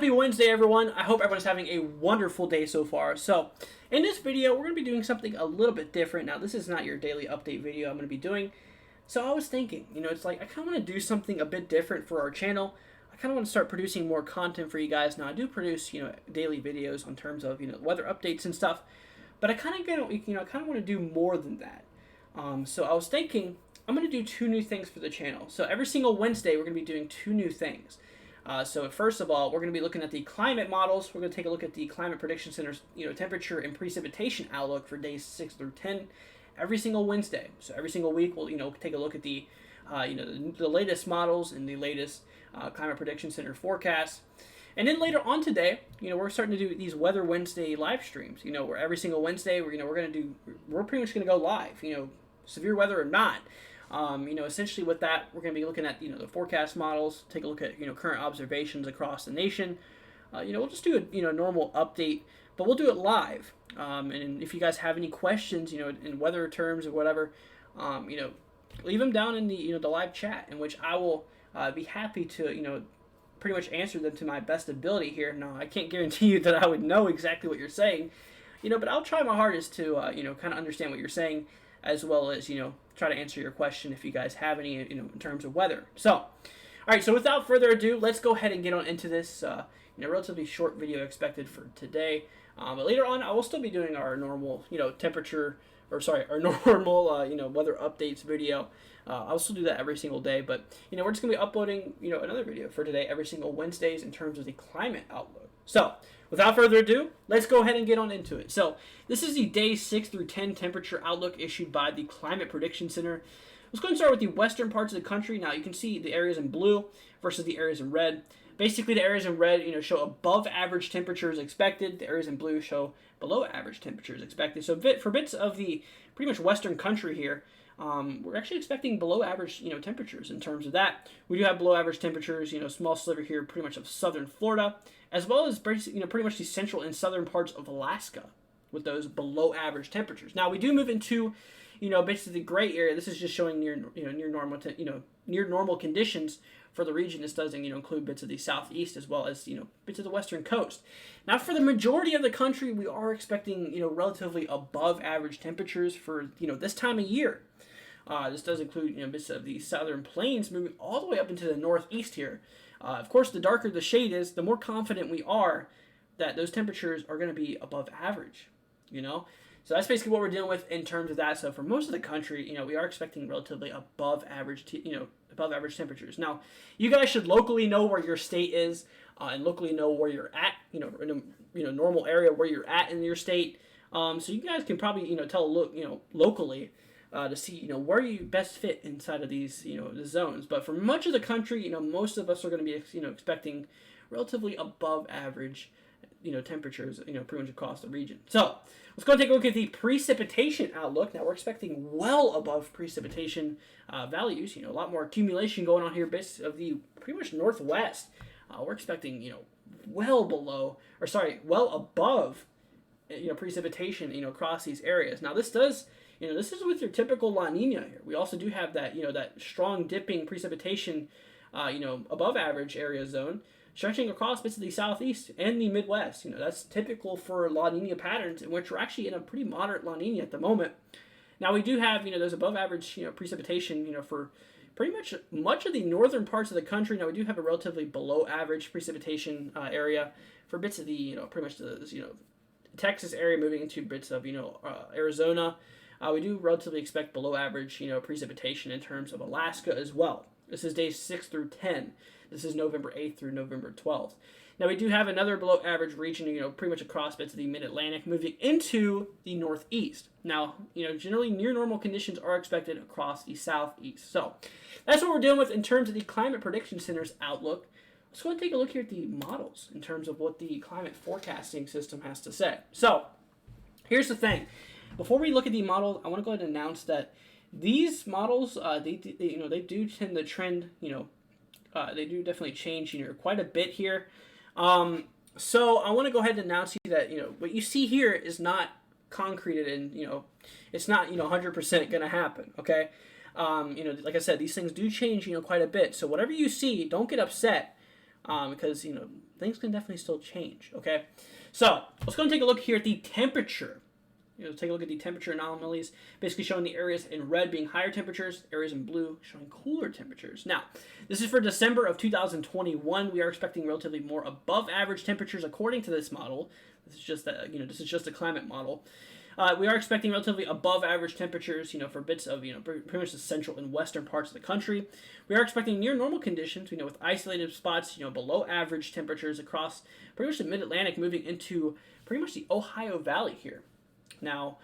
Happy Wednesday, everyone. I hope everyone's having a wonderful day so far. So, in this video, we're going to be doing something a little bit different. Now, this is not your daily update video I'm going to be doing. So, I was thinking, it's like I kind of want to do something a bit different for our channel. I kind of want to start producing more content for you guys. Now, I do produce, daily videos in terms of, weather updates and stuff. But I kind of want to do more than that. So, I was thinking I'm going to do two new things for the channel. So, every single Wednesday, we're going to be doing two new things. So first of all, we're going to be looking at the climate models. We're going to take a look at the Climate Prediction Center's temperature and precipitation outlook for days 6 through 10 every single Wednesday. So every single week we'll take a look at the the latest models and the latest Climate Prediction Center forecasts. And then later on today, we're starting to do these Weather Wednesday live streams. Where every single Wednesday we're pretty much going to go live. Severe weather or not. Essentially with that, we're going to be looking at, the forecast models, take a look at, current observations across the nation. We'll just do a, normal update, but we'll do it live. And if you guys have any questions, in weather terms or whatever, leave them down in the, the live chat, in which I will be happy to, pretty much answer them to my best ability here. Now, I can't guarantee you that I would know exactly what you're saying, but I'll try my hardest to, kind of understand what you're saying, as well as, try to answer your question if you guys have any, in terms of weather. So, all right, so without further ado, let's go ahead and get on into this, relatively short video expected for today. But later on, I will still be doing our normal, our normal, weather updates video. I'll still do that every single day, but, we're just going to be uploading, another video for today every single Wednesdays in terms of the climate outlook. So, without further ado, let's go ahead and get on into it. So, this is the day 6 through 10 temperature outlook issued by the Climate Prediction Center. Let's go ahead and start with the western parts of the country. Now, you can see the areas in blue versus the areas in red. Basically, the areas in red, show above average temperatures expected. The areas in blue show below average temperatures expected. So, for bits of the pretty much western country here, we're actually expecting below average, temperatures in terms of that. We do have below average temperatures, small sliver here, pretty much of southern Florida, as well as, pretty much the central and southern parts of Alaska with those below average temperatures. Now, we do move into, basically the gray area. This is just showing near normal conditions for the region. This does, include bits of the southeast as well as, bits of the western coast. Now, for the majority of the country, we are expecting, relatively above average temperatures for, this time of year. This does include, bits of the southern plains moving all the way up into the northeast here. Of course, the darker the shade is, the more confident we are that those temperatures are going to be above average, So that's basically what we're dealing with in terms of that. So for most of the country, we are expecting relatively above average, above average temperatures. Now, you guys should locally know where your state is and locally know where you're at, in a normal area where you're at in your state. So you guys can probably, tell a look, locally. To see, where you best fit inside of these, the zones. But for much of the country, most of us are going to be, expecting relatively above average, temperatures, pretty much across the region. So let's go and take a look at the precipitation outlook. Now we're expecting well above precipitation values. A lot more accumulation going on here, based of the pretty much northwest. We're expecting, well above, precipitation, across these areas. Now this does. This is with your typical La Nina here. We also do have that, that strong dipping precipitation, above average area zone stretching across bits of the southeast and the Midwest. That's typical for La Nina patterns, in which we're actually in a pretty moderate La Nina at the moment. Now, we do have, those above average, precipitation, for pretty much of the northern parts of the country. Now, we do have a relatively below average precipitation area for bits of the, pretty much the, Texas area moving into bits of, Arizona. We do relatively expect below average, precipitation in terms of Alaska as well. This is days 6 through 10. This is November 8th through November 12th. Now, we do have another below average region, pretty much across bits of the mid-Atlantic moving into the northeast. Now, generally near normal conditions are expected across the southeast. So that's what we're dealing with in terms of the Climate Prediction Center's outlook. Let's go and take a look here at the models in terms of what the climate forecasting system has to say. So here's the thing. Before we look at the model, I want to go ahead and announce that these models, they do tend to trend, they do definitely change, quite a bit here. So I want to go ahead and announce you that, what you see here is not concreted and, it's not, 100% going to happen, okay? Like I said, these things do change, quite a bit. So whatever you see, don't get upset, because, things can definitely still change, okay? So let's go and take a look here at the temperature. Take a look at the temperature anomalies, basically showing the areas in red being higher temperatures, areas in blue showing cooler temperatures. Now, this is for December of 2021. We are expecting relatively more above average temperatures according to this model. This is just a climate model. We are expecting relatively above average temperatures, for bits of, pretty much the central and western parts of the country. We are expecting near normal conditions, with isolated spots, below average temperatures across pretty much the mid-Atlantic, moving into pretty much the Ohio Valley here. Now,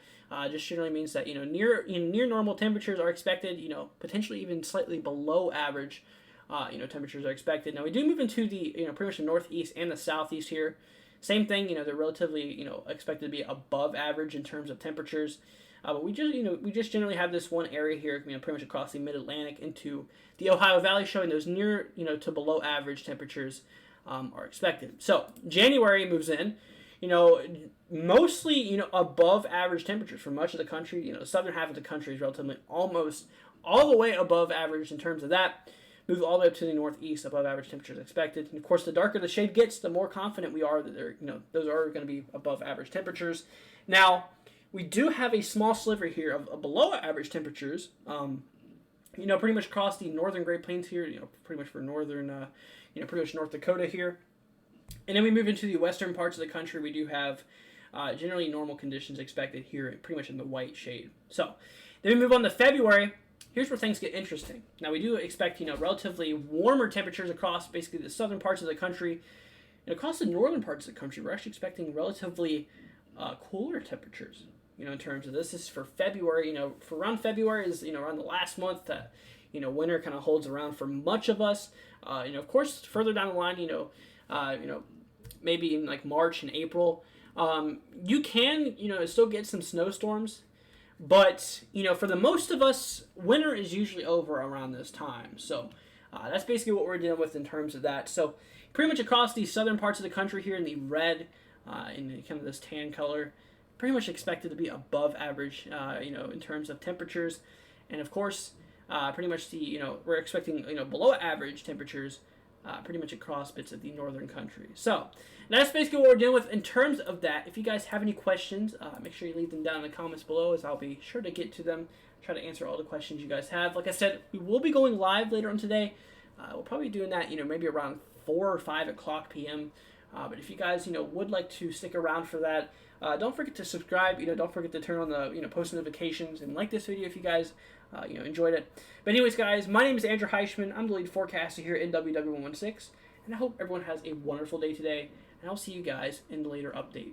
just generally means that, near normal temperatures are expected, potentially even slightly below average, temperatures are expected. Now, we do move into the, pretty much the northeast and the southeast here. Same thing, they're relatively, expected to be above average in terms of temperatures. But we just generally have this one area here, pretty much across the mid-Atlantic into the Ohio Valley, showing those near, to below average temperatures are expected. So, January moves in. Mostly, above average temperatures for much of the country. The southern half of the country is relatively almost all the way above average in terms of that. Move all the way up to the northeast, above average temperatures expected. And of course, the darker the shade gets, the more confident we are that those are going to be above average temperatures. Now, we do have a small sliver here of below average temperatures. Pretty much across the northern Great Plains here. Pretty much for northern, pretty much North Dakota here. And then we move into the western parts of the country. We do have generally normal conditions expected here, pretty much in the white shade. So then we move on to February. Here's where things get interesting. Now we do expect, relatively warmer temperatures across basically the southern parts of the country. And across the northern parts of the country, we're actually expecting relatively cooler temperatures, in terms of this. This is for February. For around February is, around the last month that, winter kind of holds around for much of us. Of course, further down the line, maybe in like March and April, you can, still get some snowstorms. But, for the most of us, winter is usually over around this time. So, that's basically what we're dealing with in terms of that. So, pretty much across the southern parts of the country here in the red, in kind of this tan color, pretty much expected to be above average, in terms of temperatures. And, of course, pretty much we're expecting, below average temperatures pretty much across bits of the northern country. So that's basically what we're dealing with in terms of that. If you guys have any questions, make sure you leave them down in the comments below, as I'll be sure to get to them, try to answer all the questions you guys have. Like I said, we will be going live later on today. We'll probably be doing that, maybe around 4 or 5 o'clock p.m. But if you guys, would like to stick around for that, don't forget to subscribe. Don't forget to turn on the, post notifications and like this video if you guys, enjoyed it. But anyways, guys, my name is Andrew Heischman. I'm the lead forecaster here in WW116, and I hope everyone has a wonderful day today, and I'll see you guys in the later update.